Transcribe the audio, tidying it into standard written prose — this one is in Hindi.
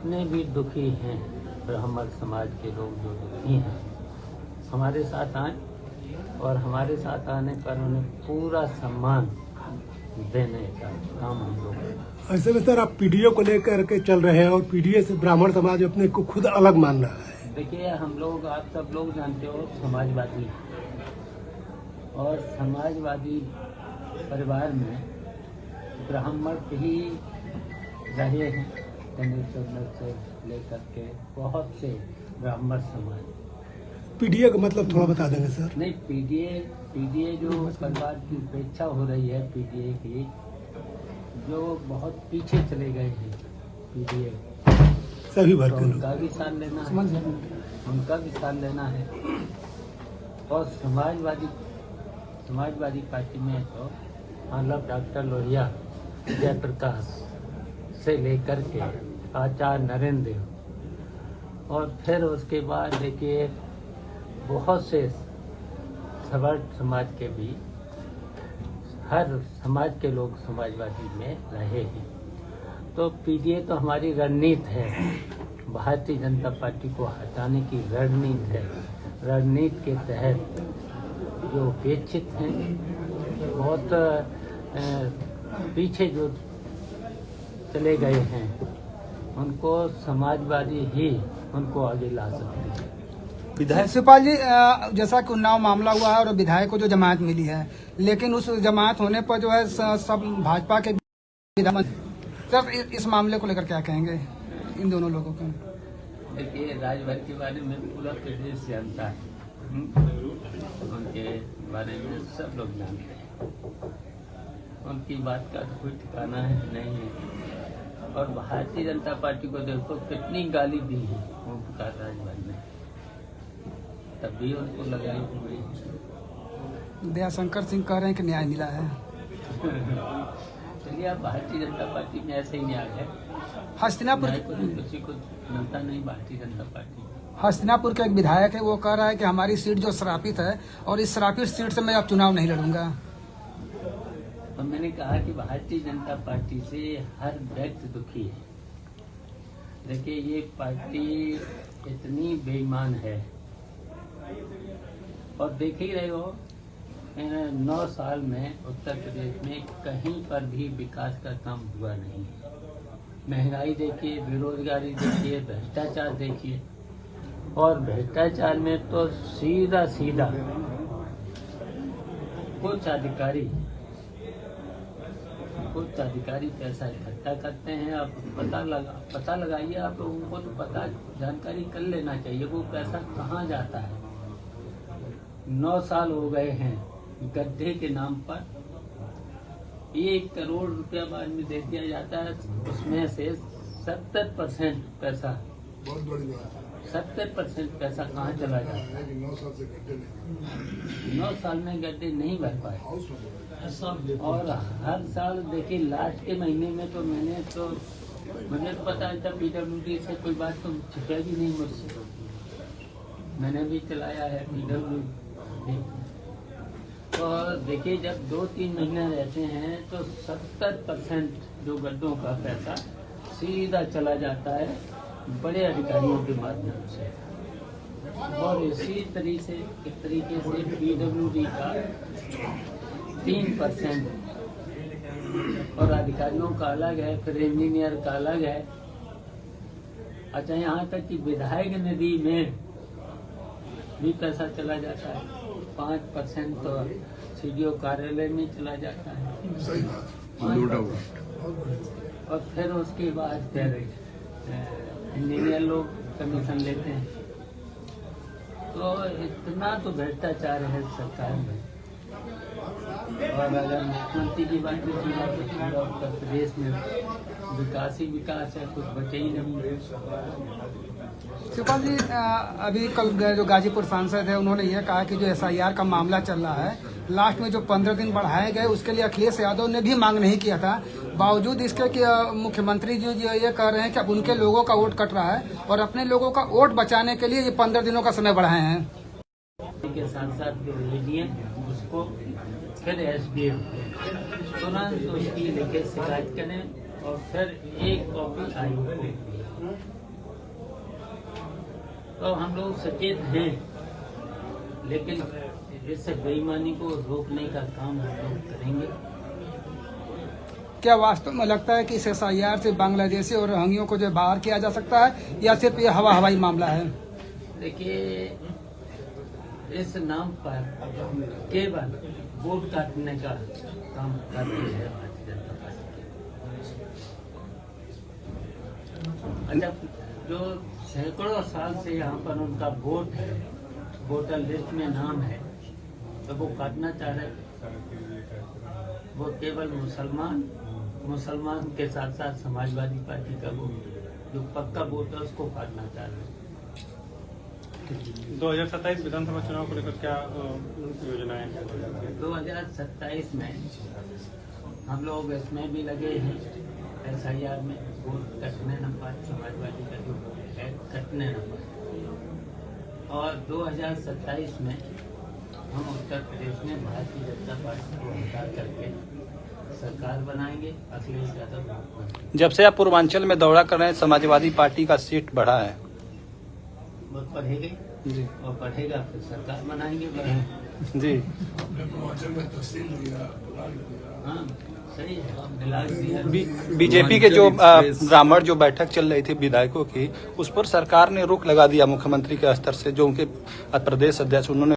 जितने भी दुखी हैं ब्राह्मण समाज के लोग जो दुखी हैं हमारे साथ आए और हमारे साथ आने पर उन्हें पूरा सम्मान देने का काम हम लोग। ऐसे में सर आप पीडीए को लेकर के चल रहे हैं और पीडीए से ब्राह्मण समाज अपने को खुद अलग मान रहा है। देखिए हम लोग, आप सब लोग जानते हो, समाजवादी और समाजवादी परिवार में ब्राह्मण ही रहे हैं गणेश से लेकर के बहुत से ब्राह्मण समाज। पीडीए का मतलब थोड़ा बता देंगे सर? नहीं, पीडीए जो परिवार की उपेक्षा हो रही है, पीडीए की जो बहुत पीछे चले गए हैं, पीडीए सभी वर्ग के लोग, उनका भी साथ लेना है, उनका भी साथ लेना है। और समाजवादी पार्टी में तो मतलब डॉक्टर लोहिया, जयप्रकाश से लेकर के आचार्य नरेंद्र देव और फिर उसके बाद देखिए बहुत से सवर्ण समाज के भी, हर समाज के लोग समाजवादी में रहे हैं। तो पीडीए तो हमारी रणनीति है, भारतीय जनता पार्टी को हटाने की रणनीति है। रणनीति के तहत जो उपेक्षित हैं, बहुत पीछे जो चले गए हैं, उनको समाजवादी ही उनको आगे ला सकते हैं। विधायक शिवपाल जी, जैसा कि उन्नाव मामला हुआ है और विधायक को जो जमानत मिली है, लेकिन उस जमानत होने पर जो है सब भाजपा के सर इस मामले को लेकर क्या कहेंगे इन दोनों लोगों को? देखिए राजभर के बारे में पूरा प्रदेश जानता है, उनके बारे में सब लोग जानते हैं, उनकी बात का कोई ठिकाना नहीं है। और भारतीय जनता पार्टी को देखो कितनी गाली दी है ओमप्रकाश राजभर ने, तब भी उनको लगाई हुई। दयाशंकर सिंह कह रहे हैं कि न्याय मिला है। चलिए, आप भारतीय जनता पार्टी में ऐसे ही न्याय है, हस्तिनापुर किसी को मिलता नहीं भारतीय जनता पार्टी। हस्तिनापुर का एक विधायक है, वो कह रहा है कि हमारी सीट जो श्रापित है और इस श्रापित सीट से मैं अब चुनाव नहीं लड़ूंगा। तो मैंने कहा कि भारतीय जनता पार्टी से हर व्यक्ति दुखी है। देखिए ये पार्टी इतनी बेईमान है और देख ही रहे हो 9 साल में उत्तर प्रदेश में कहीं पर भी विकास का काम हुआ नहीं। महंगाई देखिए, बेरोजगारी देखिए, भ्रष्टाचार देखिए, और भ्रष्टाचार में तो सीधा कुछ अधिकारी पैसा इकट्ठा करते हैं। आप पता लगाइए, आप लोगों को तो पता जानकारी कर लेना चाहिए वो पैसा कहाँ जाता है। 9 साल हो गए हैं गड्ढे के नाम पर 1 करोड़ रुपया बाद में दे दिया जाता है, उसमें से 70% पैसा 70% पैसा कहाँ चला जाता है। 9 साल में गड्ढे नहीं भर पाए। और हर साल देखिए लास्ट के महीने में तो मैंने तो पता था PWD से कोई बात तो छिपेगी नहीं मुझसे, मैंने भी चलाया है PWD। तो देखिए जब 2-3 महीने रहते हैं तो 70% जो गड्ढों का पैसा सीधा चला जाता है बड़े अधिकारियों के माध्यम से। और इसी तरीके से PWD का 3% और अधिकारियों का अलग है, फिर इंजीनियर का अलग है। अच्छा, यहाँ तक कि विधायक निधि में भी पैसा चला जाता है। 5% तो CDO कार्यालय में चला जाता है। और फिर उसके बाद फिर इंजीनियर लोग कमीशन लेते हैं। तो इतना तो भ्रष्टाचार है सरकार में। और अगर मुख्यमंत्री की बात की जाए तो पूरा उत्तर प्रदेश में विकास ही विकास है, कुछ बचे ही नहीं। शिवपाल जी, अभी कल जो गाजीपुर सांसद है उन्होंने यह कहा कि जो SIR का मामला चल रहा है, लास्ट में जो 15 दिन बढ़ाए गए उसके लिए अखिलेश यादव ने भी मांग नहीं किया था। बावजूद इसके कि मुख्यमंत्री जी ये कह रहे हैं कि अब उनके लोगों का वोट कट रहा है और अपने लोगों का वोट बचाने के लिए ये 15 दिनों का समय बढ़ाए हैं। के साथ साथ जो ADM उसको फिर SDM तुरंत उसकी लिखित शिकायत करें और फिर एक कॉपी आयोग को तो हम लोग सचेत हैं, लेकिन इस बेईमानी को रोकने का काम हम लोग करेंगे। क्या वास्तव में लगता है कि इस SIR से बांग्लादेशी और रोहिंग्यों को जो बाहर किया जा सकता है, या सिर्फ ये हवाई मामला है? देखिए, इस नाम पर केवल वोट काटने का काम करती है भारतीय जनता पार्टी। अच्छा, जो सैकड़ों साल से यहाँ पर उनका वोट है, वोटर लिस्ट में नाम है, तो वो काटना चाह रहे थे। वो केवल मुसलमान के साथ साथ समाजवादी पार्टी का वोट, जो पक्का वोट है, उसको काटना चाह रहे हैं। 2027 विधानसभा चुनाव को लेकर क्या योजनाएं हैं? 2027 में हम लोग इसमें भी लगे हैं, SIR में वोट कटने न पाए, समाजवादी का जो है कटने न पाए। और 2027 में हम उत्तर प्रदेश में भारतीय जनता पार्टी को हटा करके सरकार बनाएंगे, अखिलेश यादव मुख्यमंत्री। जब से आप पूर्वांचल में दौरा कर रहे हैं, समाजवादी पार्टी का सीट बढ़ा है। वो बढ़ेगी जी और बढ़ेगा, फिर सरकार बनाएंगे, बढ़ेंगे। जी हाँ, सही है, मिलाज दिया। बीजेपी के जो ब्राह्मण जो बैठक चल रही थी विधायकों की, उस पर सरकार ने रोक लगा दिया मुख्यमंत्री के स्तर से, जो उनके प्रदेश अध्यक्ष उन्होंने